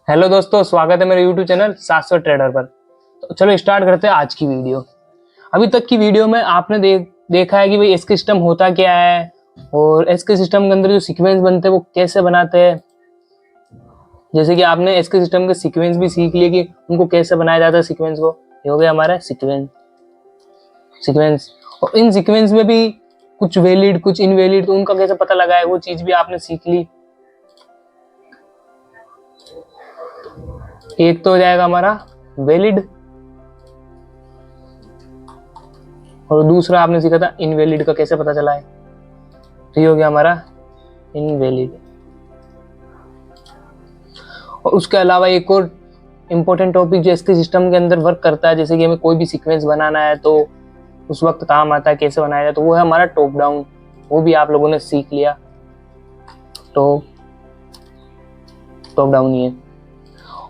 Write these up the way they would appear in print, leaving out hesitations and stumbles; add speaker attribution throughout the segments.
Speaker 1: Hello दोस्तों, स्वागत है मेरे यूट्यूब चैनल 700 ट्रेडर पर। तो चलो स्टार्ट करते हैं आज की वीडियो। अभी तक की वीडियो में आपने देखा है कि भाई एसके सिस्टम होता क्या है और एसके सिस्टम के अंदर जो सीक्वेंस बनते हैं वो कैसे बनाते हैं। जैसे कि आपने एसके सिस्टम के सीक्वेंस भी सीख लिए कि उनको कैसे बनाया जाता है सीक्वेंस को। ये हो गया हमारा सीक्वेंस। और इन सीक्वेंस में भी कुछ वैलिड कुछ इनवैलिड, तो उनका कैसे पता लगा है वो चीज भी आपने सीख ली। एक तो हो जाएगा हमारा वैलिड और दूसरा आपने सीखा था इनवैलिड का कैसे पता चला है। तो ये हो गया हमारा इनवैलिड। और उसके अलावा एक और इम्पोर्टेंट टॉपिक जो इसके सिस्टम के अंदर वर्क करता है, जैसे कि हमें कोई भी सीक्वेंस बनाना है तो उस वक्त काम आता है कैसे बनाया जाए, तो वो है हमारा टॉप डाउन। वो भी आप लोगों ने सीख लिया। तो टॉप डाउन ही है।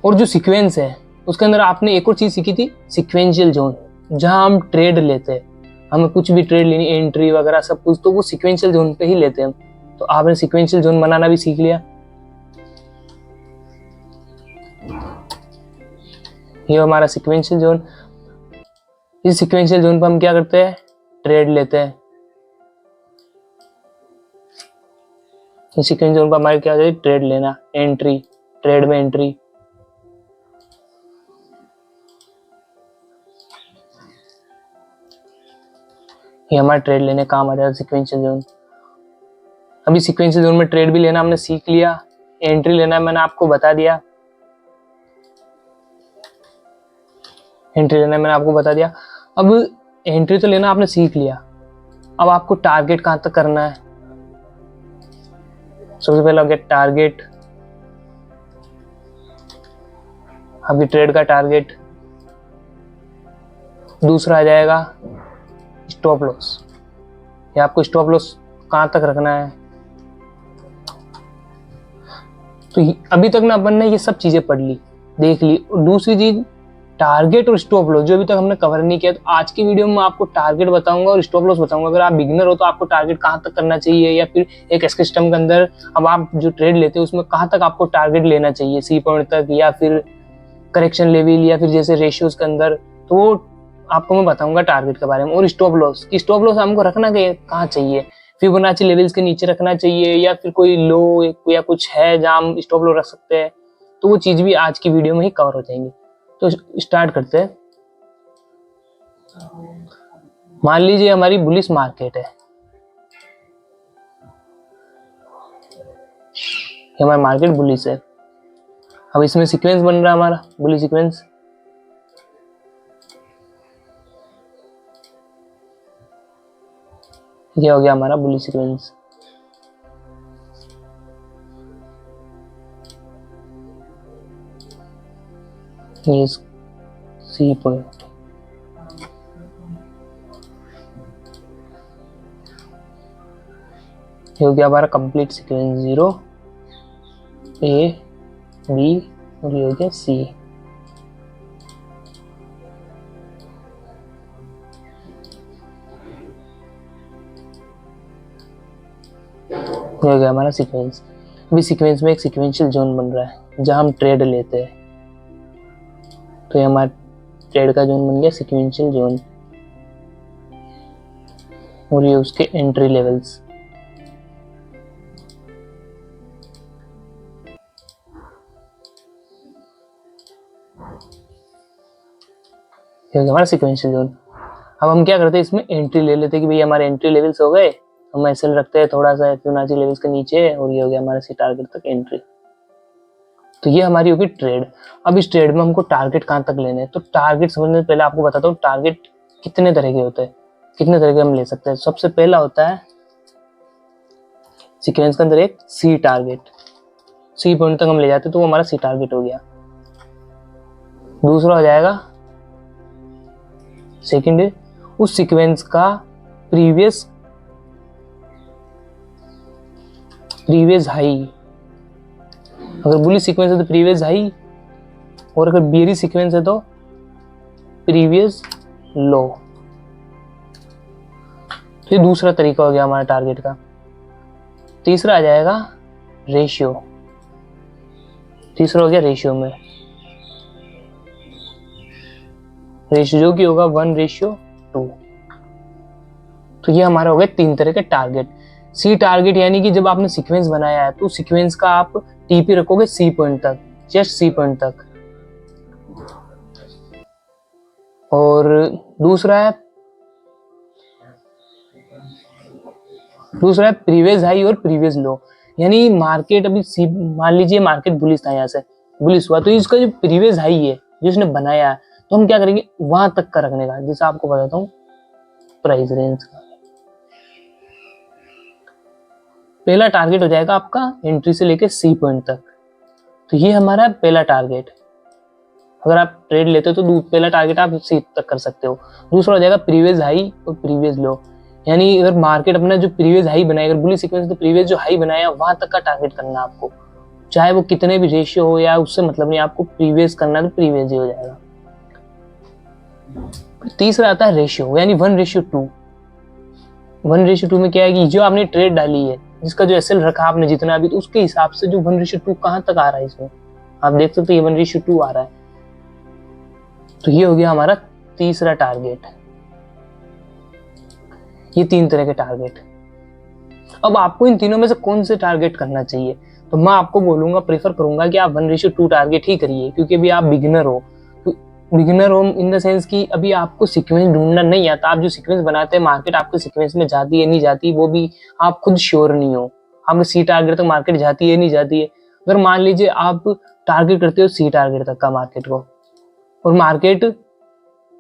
Speaker 1: और जो सीक्वेंस है उसके अंदर आपने एक और चीज सीखी थी, सिक्वेंशियल जोन, जहां हम ट्रेड लेते हैं। हमें कुछ भी ट्रेड लेनी, एंट्री वगैरह सब कुछ, तो वो सिक्वेंशियल जोन पे ही लेते हैं हम। तो आपने सिक्वेंशियल जोन बनाना भी सीख लिया। ये हमारा सिक्वेंशियल जोन। इस सिक्वेंशियल जोन पर हम क्या करते हैं, ट्रेड लेते हैं। इस सिक्वेंशियल जोन पर हमारे क्या होता है, ट्रेड लेना, एंट्री, ट्रेड में एंट्री। ये हमारा ट्रेड लेने काम आ जाता है सिक्वेंशियल जोन। अभी सिक्वेंशियल जोन में ट्रेड भी लेना हमने सीख लिया, एंट्री लेना मैंने आपको बता दिया। अब एंट्री तो लेना आपने सीख लिया। अब आपको टारगेट कहां तक करना है। सबसे पहला हो गया टारगेट, आपकी ट्रेड का टारगेट। दूसरा आ जाएगा स्टॉप लॉस, या आपको स्टॉप लॉस कहां तक रखना है। तो अभी तक ना अपन ने ये सब चीजें पढ़ ली, देख ली। और दूसरी चीज टारगेट और स्टॉप लॉस जो अभी तक हमने कवर नहीं किया, तो आज की वीडियो में आपको टारगेट बताऊंगा और स्टॉप लॉस बताऊंगा। अगर आप बिगिनर हो तो आपको टारगेट कहां तक करना चाहिए, या फिर एक एसके सिस्टम के अंदर अब आप जो ट्रेड लेते हो उसमें कहां तक आपको टारगेट लेना चाहिए, सी पॉइंट तक, या फिर करेक्शन लेवल, या फिर जैसे रेशियोज के अंदर। तो वो आपको मैं बताऊंगा टारगेट के बारे में। और स्टॉप लॉस हमको रखना कहाँ चाहिए, फिबोनाची लेवल्स के नीचे रखना चाहिए, या फिर कोई लो या कुछ है जहां हम स्टॉप लॉस रख सकते हैं। तो वो चीज भी आज की वीडियो में ही कवर हो जाएंगी। तो स्टार्ट करते हैं। मान लीजिए हमारी बुलिश मार्केट है, हमारी मार्केट बुलिश है। अब इसमें सीक्वेंस बन रहा है हमारा बुलिश सीक्वेंस। ये हो गया हमारा बुलिश सीक्वेंस। ये सी पॉइंट, ये हो गया हमारा कंप्लीट सीक्वेंस। 0 A B और ये हो गया C। ये हो गया हमारा सीक्वेंस। अभी सीक्वेंस में एक सीक्वेंशियल जोन बन रहा है जहां हम ट्रेड लेते हैं। तो ये हमारा ट्रेड का जोन बन गया सीक्वेंशियल जोन, और ये उसके एंट्री लेवल्स। ये हो गया हमारा सीक्वेंशियल जोन। अब हम क्या करते हैं, इसमें एंट्री ले लेते हैं कि भाई हमारे एंट्री लेवल्स हो गए। हम एसएल रखते हैं थोड़ा सा फिबोनाची लेवल्स के नीचे, और ये हो गया हमारा सी टारगेट तक एंट्री। तो ये हमारी होगी ट्रेड। अब इस ट्रेड में हमको टारगेट कहां तक लेने हैं, तो टारगेट समझने से पहले आपको बताता हूँ टारगेट कितने तरह के होते हैं, कितने तरह के हम ले सकते हैं। सबसे पहला होता है सीक्वेंस के अंदर एक सी टारगेट, सी पॉइंट तक हम ले जाते हैं तो वो हमारा सी टारगेट हो गया। दूसरा हो जाएगा सेकंड है उस सीक्वेंस का प्रीवियस हाई। अगर बुलिश सीक्वेंस है तो प्रीवियस हाई, और अगर बेयरिश सीक्वेंस है तो प्रीवियस लो। तो ये दूसरा तरीका हो गया हमारा टारगेट का। तीसरा आ जाएगा रेशियो। तीसरा हो गया रेशियो में, रेशियो जो कि होगा 1:2। तो ये हमारा हो गया 3 तरह के टारगेट। सी टारगेट यानी कि जब आपने सीक्वेंस बनाया है तो सीक्वेंस का आप टीपी रखोगे सी पॉइंट तक, जस्ट सी पॉइंट तक। और दूसरा है प्रीवियस हाई और प्रीवियस लो, यानी मार्केट अभी मान लीजिए मार्केट बुलिश था, यहाँ से बुलिश हुआ तो इसका जो प्रीवियस हाई है जिसने बनाया है तो हम क्या करेंगे वहां तक का रखने का। जैसे आपको बताता हूँ प्राइस रेंज का पहला टारगेट हो जाएगा आपका एंट्री से लेके सी पॉइंट तक। तो ये हमारा पहला टारगेट, अगर आप ट्रेड लेते हो तो पहला टारगेट आप सी तक कर सकते हो। दूसरा हो जाएगा प्रीवियस हाई और प्रीवियस लो, यानी अगर मार्केट अपना जो प्रीवियस हाई बनाया, अगर बुलिश सीक्वेंस तो प्रीवियस जो हाई बनाया वहां तक का टारगेट करना आपको, चाहे वो कितने भी रेशियो हो या उससे मतलब नहीं, आपको प्रीवियस करना है तो प्रीवियस ही हो जाएगा। तीसरा आता है रेशियो, यानी 1:2। 1:2 में क्या है कि जो आपने ट्रेड डाली है, जिसका जो एसएल रखा आपने जितना अभी, तो उसके हिसाब से जो 1:2 कहां तक आ रहा है इसमें आप देख सकते हो, ये 1:2 आ रहा है। तो ये हो गया हमारा तीसरा टारगेट। ये 3 तरह के टारगेट। अब आपको इन तीनों में से कौन से टारगेट करना चाहिए, तो मैं आपको बोलूंगा, प्रेफर करूंगा कि आप 1:2 टारगेट ही करिए, क्योंकि अभी आप बिगिनर हो। बिगिनर हो इन द सेंस कि अभी आपको सीक्वेंस ढूंढना नहीं आता। आप जो सीक्वेंस बनाते हैं, मार्केट आपके सीक्वेंस में जाती है नहीं जाती वो भी आप खुद श्योर नहीं हो। आपके सी टारगेट तक मार्केट जाती है नहीं जाती है। अगर मान लीजिए आप टारगेट करते हो सी टारगेट तक का मार्केट को, और मार्केट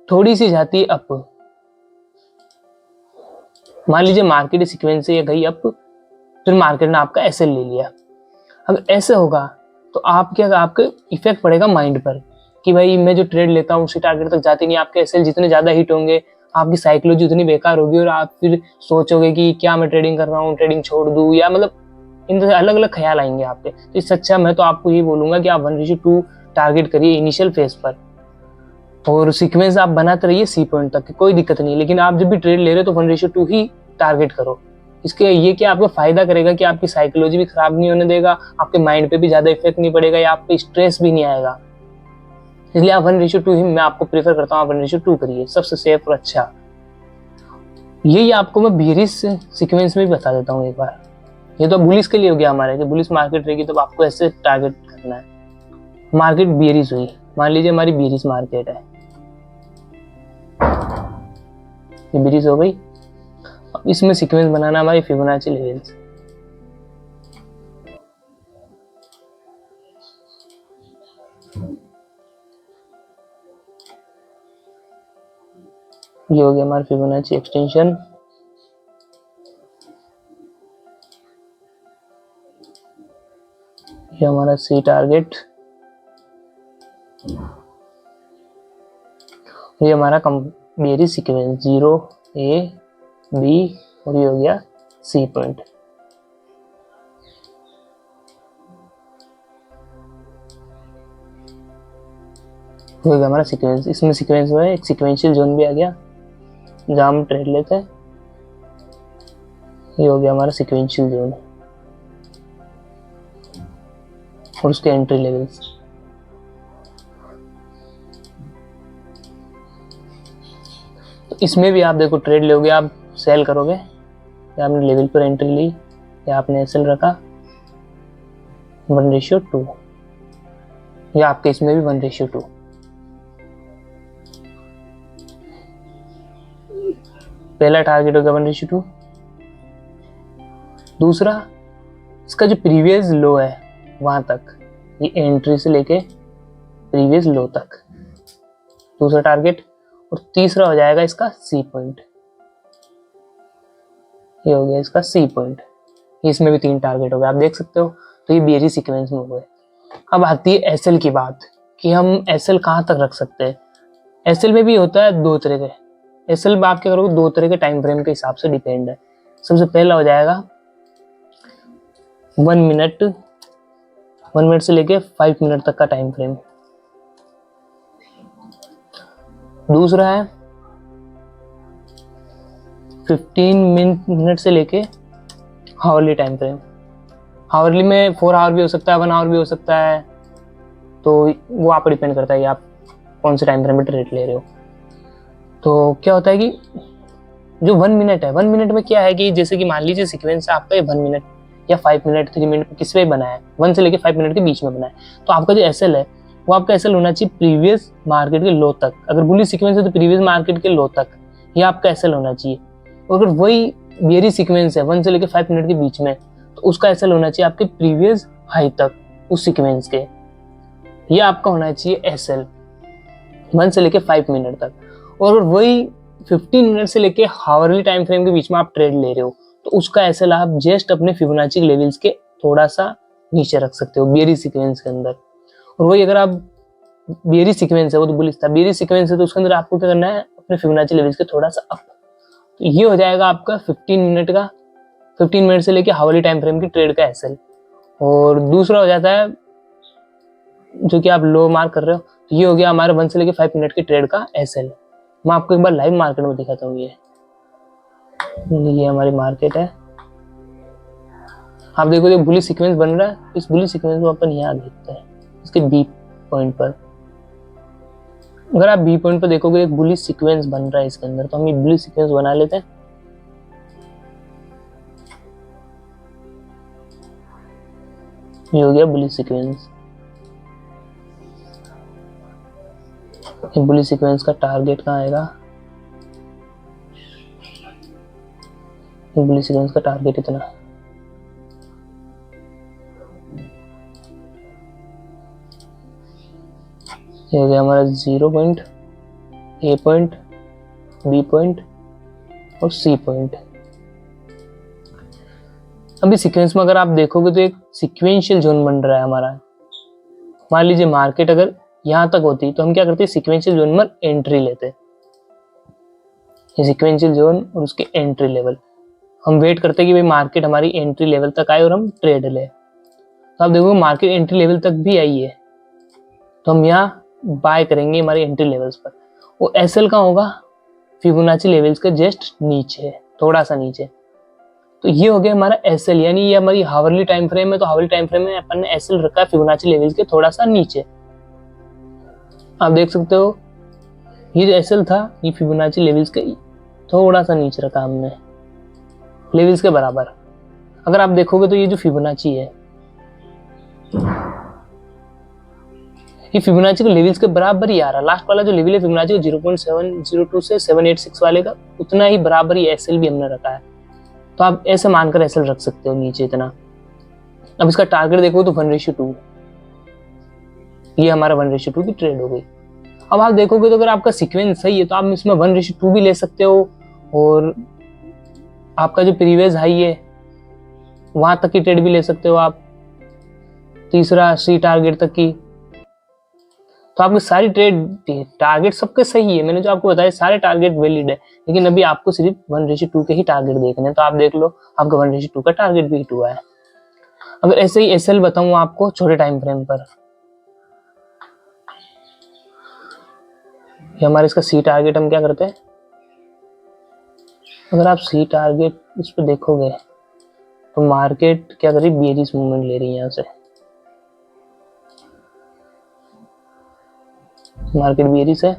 Speaker 1: थोड़ी सी जाती है अप, मान लीजिए मार्केट सीक्वेंस से गई अप, फिर मार्केट ने आपका एसएल ले लिया। अगर ऐसे होगा तो आप क्या, आपके इफेक्ट पड़ेगा माइंड पर कि भाई मैं जो ट्रेड लेता हूँ उसी टारगेट तक जाती नहीं। आपके एसएल जितने ज्यादा हिट होंगे, आपकी साइकोलॉजी उतनी बेकार होगी और आप फिर सोचोगे कि क्या मैं ट्रेडिंग कर रहा हूँ, ट्रेडिंग छोड़ दूं, या मतलब इन अलग अलग ख्याल आएंगे आपके। तो इससे अच्छा मैं तो आपको ये बोलूंगा कि आप 1:2 टारगेट करिए इनिशियल फेज पर, और सीक्वेंस आप बनाते रहिए सी पॉइंट तक, कोई दिक्कत नहीं। लेकिन आप जब भी ट्रेड ले रहे हो तो 1:2 ही टारगेट करो। इसके ये क्या आपको फायदा करेगा कि आपकी साइकोलॉजी भी खराब नहीं होने देगा, आपके माइंड पे भी ज्यादा इफेक्ट नहीं पड़ेगा, या आप पे स्ट्रेस भी नहीं आएगा। इसलिए आप 1:2 ही मैं आपको प्रेफर करता हूँ, आप 1:2 करिए, सबसे सेफ और अच्छा। यही आपको मैं बियरिश सीक्वेंस में भी बता देता हूँ एक बार। ये तो बुलिश के लिए हो गया हमारे, जब बुलिश मार्केट रहेगी तो आपको ऐसे टारगेट करना है। मार्केट बियरिश हुई, मान लीजिए हमारी बियरिश मार्केट है, ये बियरिश हो गई। अब इसमें सीक्वेंस बनाना हमारी फिबोनाची लेवल्स। ये हो गया हमारा फिबोनाची एक्सटेंशन। ये हमारा सी टारगेट, ये हमारा बियरिश सीक्वेंस 0 A B और ये हो गया सी पॉइंट। हो गया हमारा सीक्वेंस। इसमें सीक्वेंस में एक सीक्वेंशियल जोन भी आ गया जहां हम ट्रेड लेते हैं। ये हो गया हमारा सीक्वेंशियल जोन और उसके एंट्री लेवल्स। तो इसमें भी आप देखो ट्रेड लोगे, आप सेल करोगे, या आपने लेवल पर एंट्री ली, या आपने एसएल रखा 1:2, या आपके इसमें भी 1:2। पहला टारगेट होगा 1:2। दूसरा, इसका जो प्रीवियस लो है वहां तक, ये एंट्री से लेके प्रीवियस लो तक, दूसरा टारगेट। और तीसरा हो जाएगा इसका सी पॉइंट, ये हो गया इसका सी पॉइंट। इसमें भी 3 टारगेट हो गए, आप देख सकते हो। तो ये बियरिश सीक्वेंस में हो गए। अब आती है एसएल की बात कि हम एसएल कहाँ तक रख सकते हैं। एसएल में भी होता है 2 तरह के। एसएल में आप क्या करोगे, 2 तरह के टाइम फ्रेम के हिसाब से डिपेंड है। सबसे पहला हो जाएगा 1 मिनट से लेके 5 मिनट तक का टाइम फ्रेम। दूसरा है 15 मिनट से लेके हावरली टाइम फ्रेम। हावरली में 4 आवर भी हो सकता है, 1 आवर भी हो सकता है, तो वो आप पर डिपेंड करता है कि आप कौन से टाइम फ्रेम में ट्रेड ले रहे हो। तो क्या होता है कि जो 1 मिनट है, 1 मिनट में क्या है कि जैसे कि मान लीजिए सीक्वेंस आपका 1 मिनट या 5 मिनट 3 मिनट किस पे बना है, 1 से लेके 5 मिनट के बीच में बना है, तो आपका जो एसएल है वो आपका एसएल होना चाहिए प्रीवियस मार्केट के लो तक। अगर बुलिश सीक्वेंस है तो प्रीवियस मार्केट के लो तक ये आपका एसएल होना चाहिए। और अगर वही बेयरिश सीक्वेंस है 1 से लेके 5 मिनट के बीच में, तो उसका एसएल होना चाहिए आपके प्रीवियस हाई तक उस सीक्वेंस के। ये आपका होना चाहिए एसएल 1 से लेके 5 मिनट तक। और अगर वही 15 मिनट से लेके हावरली टाइम फ्रेम के बीच में आप ट्रेड ले रहे हो, तो उसका एसएल आप जस्ट अपने फिबोनाची लेवल्स के थोड़ा सा नीचे रख सकते हो बेयरिश सीक्वेंस के अंदर। और वही अगर आप बेयरिश सीक्वेंस है, वो तो बुलिश था, बेयरिश सीक्वेंस है तो उसके अंदर आपको क्या करना है, अपने फिबोनाची लेवल्स के थोड़ा सा अप। तो ये हो जाएगा आपका 15 मिनट से लेके हावरली टाइम फ्रेम की ट्रेड का एसएल। और दूसरा हो जाता है जो कि आप लो मार्क कर रहे हो, तो ये हो गया हमारे 1 से लेके 5 मिनट की ट्रेड का एसएल। मैं आपको एक बार लाइव मार्केट में दिखाता हूँ। ये हमारी मार्केट है। आप देखो जो बुलिश सीक्वेंस बन रहा है, इस बुलिश सीक्वेंस को अपन यहाँ देखते हैं इसके बी पॉइंट पर। अगर आप बी पॉइंट पर देखोगे एक बुलिश सीक्वेंस बन रहा है इसके अंदर, तो हम ये बुलिश सीक्वेंस बना लेते हैं। ये हो गया बुलिश सीक्वेंस। बुलिश सीक्वेंस का टारगेट कहाँ आएगा, बुलिश सीक्वेंस का टारगेट इतना, ये हो गया हमारा 0 पॉइंट, ए पॉइंट, बी पॉइंट और सी पॉइंट। अभी सीक्वेंस में अगर आप देखोगे तो एक सीक्वेंशियल जोन बन रहा है हमारा। मान लीजिए मार्केट अगर यहां तक होती तो हम क्या करते, सीक्वेंशियल जोन में एंट्री लेते, सीक्वेंशियल जोन और उसके एंट्री लेवल हम वेट करते कि भाई मार्केट हमारी एंट्री लेवल तक आए और हम ट्रेड ले। तो आप देखोगे मार्केट एंट्री लेवल तक भी आई है, तो हम यहाँ बाय करेंगे हमारे एंट्री लेवल्स पर। वो एसएल का होगा फिबोनाची लेवल्स के जस्ट नीचे, थोड़ा सा नीचे। तो ये हो गया हमारा एसएल, यानी ये हमारी हावरली टाइम फ्रेम है, तो हावरली टाइम फ्रेम में अपन ने एसएल रखा है फिबोनाची लेवल्स के थोड़ा सा नीचे। आप देख सकते हो ये जो एसएल था ये फिबोनाची लेवल्स के थोड़ा सा नीचे रखा हमने, लेवल्स के बराबर। अगर आप देखोगे तो ये जो फिबोनाची है ये फिबोनाची के लेवल्स के बराबर ही आ रहा है। लास्ट वाला जो लेवल है फिबोनाची का 0.702 से 786 वाले का, उतना ही बराबर ही एसएल भी हमने रखा है। तो आप ऐसे मानकर एसएल रख सकते हो नीचे इतना। अब इसका टारगेट देखो तो 1:2, ये हमारा 1:2 की ट्रेड हो गई। अब आप देखोगे तो अगर आपका सीक्वेंस सही है तो आप इसमें 1:2 भी ले सकते हो, और आपका जो प्रीवियस हाई है वहां तक की ट्रेड भी ले सकते हो आप, तीसरा सी टारगेट तक की। तो आपकी सारी ट्रेड टारगेट सबके सही है, मैंने जो आपको बताया सारे टारगेट वैलिड है, लेकिन अभी आपको सिर्फ 1:2 के ही टारगेट देखने हैं। तो आप देख लो आपका 1:2 का टारगेट भी हिट हुआ है। अगर ऐसे ही एसएल बताऊं आपको छोटे टाइम फ्रेम पर, ये हमारे इसका सी टारगेट हम क्या करते हैं, अगर आप सी टारगेट इस पर देखोगे तो मार्केट क्या कर रही, बेयरिश मूवमेंट ले रही है, यहाँ से मार्केट बेयरिश है।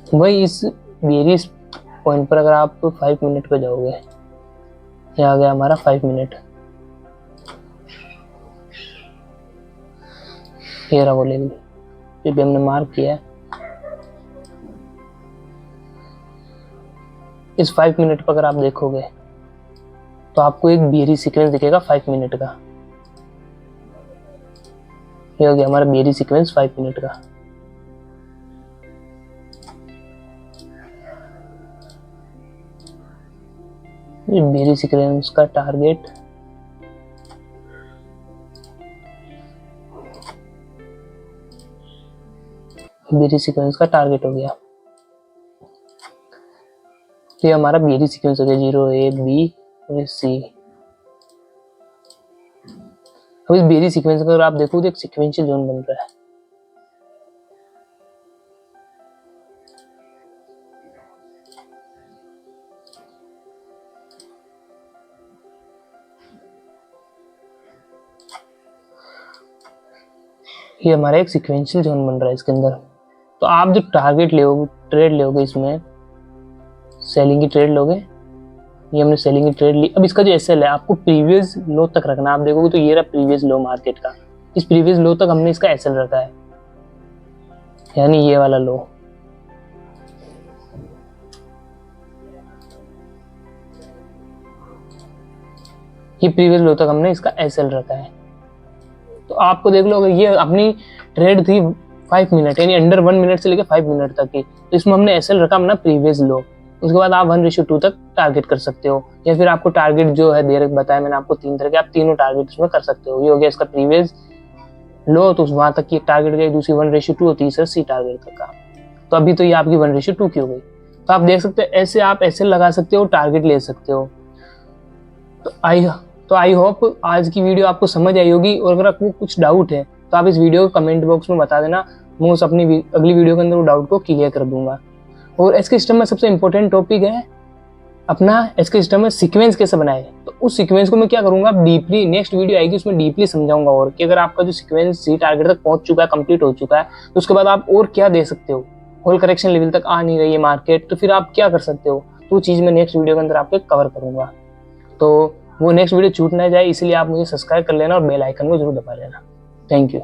Speaker 1: वही इस बेयरिश पॉइंट पर अगर आप 5 मिनट पे जाओगे, ये आ गया हमारा 5 मिनट, ये रहा वो लेवल जो भी हमने मार्क किया है। इस 5 मिनट पर अगर आप देखोगे तो आपको एक बेयरिश सीक्वेंस दिखेगा 5 मिनट का। ये हो गया हमारा बेयरिश सीक्वेंस 5 मिनट का। बेयरिश सीक्वेंस का टारगेट बेयरिश सीक्वेंस का टारगेट हो गया। तो ये हमारा बेयरिश सीक्वेंस हो गया 0 A B और C। अब इस बेयरिश सीक्वेंस का अगर आप देखो तो एक सीक्वेंशियल जोन बन रहा है। ये हमारा एक सिक्वेंशियल जोन बन रहा है इसके अंदर। तो आप जो टारगेट लोगे, ट्रेड लोगे, इसमें सेलिंग की ट्रेड लोगे, ये हमने सेलिंग की ट्रेड ली। अब इसका जो एसएल है आपको प्रीवियस लो तक रखना। आप देखोगे तो ये रहा प्रीवियस लो मार्केट का, इस प्रीवियस लो तक हमने इसका एसएल रखा है, यानी ये वाला लो। ये प्रीवियस लो तक हमने इसका एसएल रखा है। तो आपको देख लो, अगर ये अपनी ट्रेड थी 5 मिनट, यानी अंडर 1 मिनट से लेकर 5 मिनट तक की, तो इसमें हमने एसएल रखा अपना प्रीवियस लो। उसके बाद आप 1:2 तक टारगेट कर सकते हो, या फिर आपको टारगेट जो है दे बताया मैंने आपको 3 तरह के, आप तीनों टारगेट इसमें कर सकते हो। ये हो गया इसका प्रीवियस लो, तो वहां तक की टारगेट गई, दूसरी 1:2 और तीसरा सी टारगेट तक का। तो अभी तो ये आपकी 1:2 की हो गई। तो आप देख सकते हो ऐसे आप एसएल लगा सकते हो, टारगेट ले सकते हो। तो आई होप आज की वीडियो आपको समझ आई होगी, और अगर आपको कुछ डाउट है तो आप इस वीडियो को कमेंट बॉक्स में बता देना, मैं उस अपनी अगली वीडियो के अंदर वो डाउट को क्लियर कर दूंगा। और एसके सिस्टम में सबसे इंपॉर्टेंट टॉपिक है अपना एसके सिस्टम में सीक्वेंस कैसे बनाए। तो उस सीक्वेंस को मैं क्या करूंगा, डीपली नेक्स्ट वीडियो आएगी उसमें डीपली समझाऊंगा, और कि अगर आपका जो सीक्वेंस सी टारगेट तक पहुंच चुका है, कंप्लीट हो चुका है, तो उसके बाद आप और क्या दे सकते हो, होल करेक्शन लेवल तक आ नहीं रही है मार्केट, तो फिर आप क्या कर सकते हो, तो वो चीज़ मैं नेक्स्ट वीडियो के अंदर आपको कवर करूंगा। तो वो नेक्स्ट वीडियो छूट ना जाए, इसलिए आप मुझे सब्सक्राइब कर लेना और बेल आइकन को जरूर दबा लेना। Thank you.